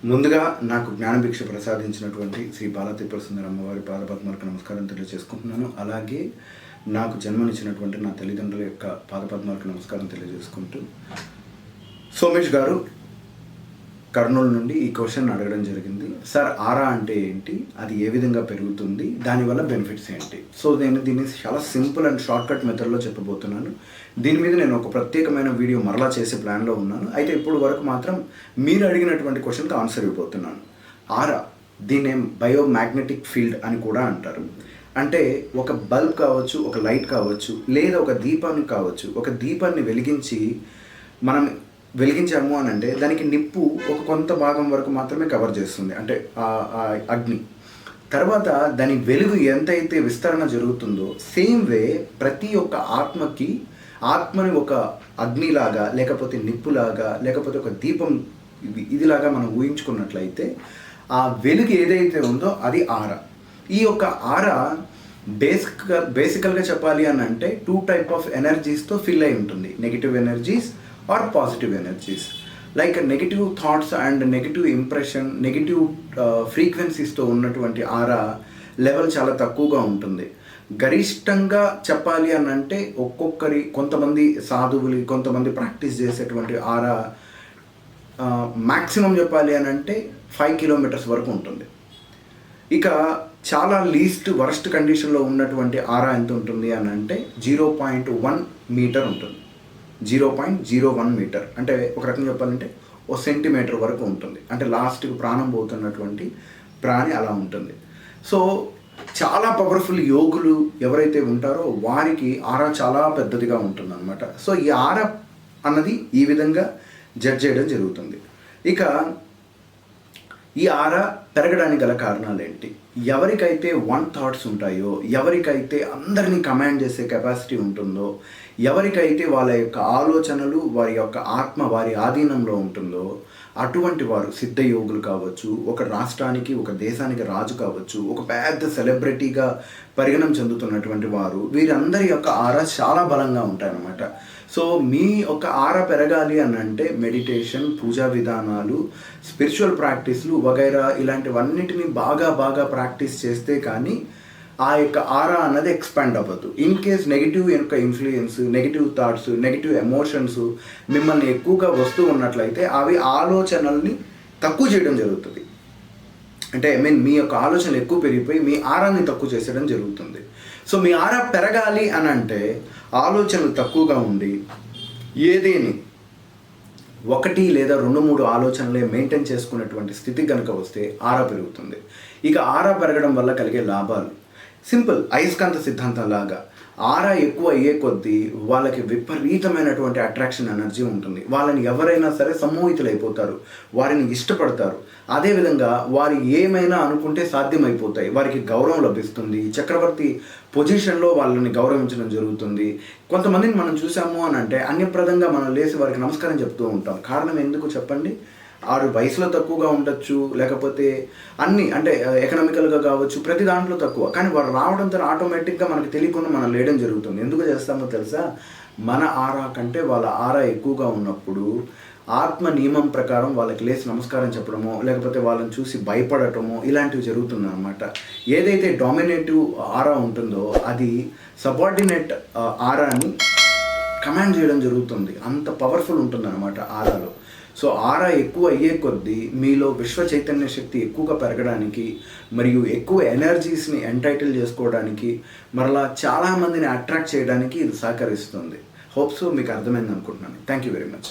ముందుగా నాకు జ్ఞానభిక్ష ప్రసాదించినటువంటి శ్రీ బాలత్రిపుర సుందరి అమ్మవారి పాదపద్మాలకు నమస్కారం తెలియజేసుకుంటున్నాను. అలాగే నాకు జన్మనిచ్చినటువంటి నా తల్లిదండ్రుల యొక్క పాదపద్మాలకు నమస్కారం తెలియజేసుకుంటూ, సోమేష్ గారు కర్నూలు నుండి ఈ క్వశ్చన్ అడగడం జరిగింది. సార్, ఆరా అంటే ఏంటి, అది ఏ విధంగా పెరుగుతుంది, దానివల్ల బెనిఫిట్స్ ఏంటి? సో నేను దీన్ని చాలా సింపుల్ అండ్ షార్ట్కట్ మెథడ్లో చెప్పబోతున్నాను. దీని మీద నేను ఒక ప్రత్యేకమైన వీడియో మరలా చేసే ప్లాన్లో ఉన్నాను. అయితే ఇప్పుడు వరకు మాత్రం మీరు అడిగినటువంటి క్వశ్చన్కి ఆన్సర్ ఇవ్వబోతున్నాను. ఆరా, దీన్ని బయోమాగ్నెటిక్ ఫీల్డ్ అని కూడా అంటారు. అంటే ఒక బల్బ్ కావచ్చు, ఒక లైట్ కావచ్చు, లేదా ఒక దీపాన్ని కావచ్చు. ఒక దీపాన్ని మనం వెలిగించాము అని అంటే దానికి నిప్పు ఒక కొంత భాగం వరకు మాత్రమే కవర్ చేస్తుంది, అంటే అగ్ని. తర్వాత దాని వెలుగు ఎంతైతే విస్తరణ జరుగుతుందో, సేమ్ వే ప్రతి ఒక్క ఆత్మని ఒక అగ్నిలాగా, లేకపోతే నిప్పులాగా, లేకపోతే ఒక దీపం ఇదిలాగా మనం ఊహించుకున్నట్లయితే ఆ వెలుగు ఏదైతే ఉందో అది ఆరా. ఈ యొక్క ఆరా బేసికల్గా చెప్పాలి అని అంటే 2 టైప్ ఆఫ్ ఎనర్జీస్తో ఫిల్ అయి ఉంటుంది. Negative energies or positive energies. Like negative thoughts and negative impression, negative ఫ్రీక్వెన్సీస్తో ఉన్నటువంటి ఆరా లెవెల్ చాలా తక్కువగా ఉంటుంది. గరిష్టంగా చెప్పాలి అని అంటే కొంతమంది సాధువులు, కొంతమంది ప్రాక్టీస్ చేసేటువంటి ఆరా మ్యాక్సిమం చెప్పాలి అని అంటే 5 కిలోమీటర్స్ వరకు ఉంటుంది. ఇక చాలా లీస్ట్ వరస్ట్ కండిషన్లో ఉన్నటువంటి ఆరా ఎంత ఉంటుంది అని అంటే 0.1 మీటర్ ఉంటుంది. 0.01 మీటర్ అంటే ఒక రకంగా చెప్పాలంటే 1 సెంటీమీటర్ వరకు ఉంటుంది. అంటే లాస్ట్కి ప్రాణం పోతున్నటువంటి ప్రాణి అలా ఉంటుంది. సో చాలా పవర్ఫుల్ యోగులు ఎవరైతే ఉంటారో వారికి ఆరా చాలా పెద్దదిగా ఉంటుందన్నమాట. సో ఈ ఆరా అన్నది ఈ విధంగా జడ్జ్ చేయడం జరుగుతుంది. ఇక ఈ ఆరా పెరగడానికి గల కారణాలు ఏంటి? ఎవరికైతే థాట్స్ ఉంటాయో, ఎవరికైతే అందరినీ కమాండ్ చేసే కెపాసిటీ ఉంటుందో, ఎవరికైతే వాళ్ళ యొక్క ఆలోచనలు, వారి యొక్క ఆత్మ వారి ఆధీనంలో ఉంటుందో, అటువంటి వారు సిద్ధయోగులు కావచ్చు, ఒక రాష్ట్రానికి, ఒక దేశానికి రాజు కావచ్చు, ఒక పెద్ద సెలబ్రిటీగా పరిగణం చెందుతున్నటువంటి వారు, వీరందరి యొక్క ఆరా చాలా బలంగా ఉంటాయన్నమాట. సో మీ యొక్క ఆరా పెరగాలి అని అంటే మెడిటేషన్, పూజా విధానాలు, స్పిరిచువల్ ప్రాక్టీస్లు వగైరా ఇలాంటివన్నిటిని బాగా ప్రాక్టీస్ చేస్తే కానీ ఆ యొక్క ఆరా అన్నది ఎక్స్పాండ్ అవ్వదు. ఇన్ కేస్ నెగిటివ్ యొక్క influence, negative thoughts, negative emotions మిమ్మల్ని ఎక్కువగా వస్తూ ఉన్నట్లయితే అవి ఆలోచనల్ని తక్కువ చేయడం జరుగుతుంది. అంటే మీ యొక్క ఆలోచనలు ఎక్కువ పెరిగిపోయి మీ ఆరాన్ని తక్కువ చేసేయడం జరుగుతుంది. సో మీ ఆరా పెరగాలి అని అంటే ఆలోచనలు తక్కువగా ఉండి ఏదేని 1 లేదా 2-3 ఆలోచనలే మెయింటైన్ చేసుకునేటువంటి స్థితి కనుక వస్తే ఆరా పెరుగుతుంది. ఇక ఆరా పెరగడం వల్ల కలిగే లాభాలు సింపుల్, అయస్కాంత సిద్ధాంతం లాగా. ఆరా ఎక్కువ అయ్యే కొద్దీ వాళ్ళకి విపరీతమైనటువంటి అట్రాక్షన్ ఎనర్జీ ఉంటుంది. వాళ్ళని ఎవరైనా సరే సమ్మోహితులైపోతారు, వారిని ఇష్టపడతారు. అదేవిధంగా వారు ఏమైనా అనుకుంటే సాధ్యమైపోతాయి. వారికి గౌరవం లభిస్తుంది. చక్రవర్తి పొజిషన్లో వాళ్ళని గౌరవించడం జరుగుతుంది. కొంతమందిని మనం చూసాము అని అంటే అన్యప్రదంగా మనం లేచి వారికి నమస్కారం చెప్తూ ఉంటాం. కారణం ఎందుకు చెప్పండి? ఆరు వయసులో తక్కువగా ఉండొచ్చు, లేకపోతే అన్నీ అంటే ఎకనామికల్గా కావచ్చు, ప్రతి దాంట్లో తక్కువ. కానీ వారు రావడంతో ఆటోమేటిక్గా మనకు తెలియకుండా మనం లేయడం జరుగుతుంది. ఎందుకు చేస్తామో తెలుసా? మన ఆరా కంటే వాళ్ళ ఆరా ఎక్కువగా ఉన్నప్పుడు ఆత్మ నియమం ప్రకారం వాళ్ళకి లేచి నమస్కారం చెప్పడమో, లేకపోతే వాళ్ళని చూసి భయపడటమో ఇలాంటివి జరుగుతుంది అనమాట. ఏదైతే డామినేటివ్ ఆరా ఉంటుందో అది సబార్డినేట్ ఆరాని కమాండ్ చేయడం జరుగుతుంది. అంత పవర్ఫుల్ ఉంటుంది అనమాట ఆరాలో. సో ఆరా ఎక్కువ అయ్యే కొద్దీ మీలో విశ్వ చైతన్య శక్తి ఎక్కువగా పెరగడానికి, మరియు ఎక్కువ ఎనర్జీస్ని ఎంటైటిల్ చేసుకోవడానికి, మరలా చాలామందిని అట్రాక్ట్ చేయడానికి ఇది సహకరిస్తుంది. హోప్స్ మీకు అర్థమైంది అనుకుంటున్నాను. Thank you very much.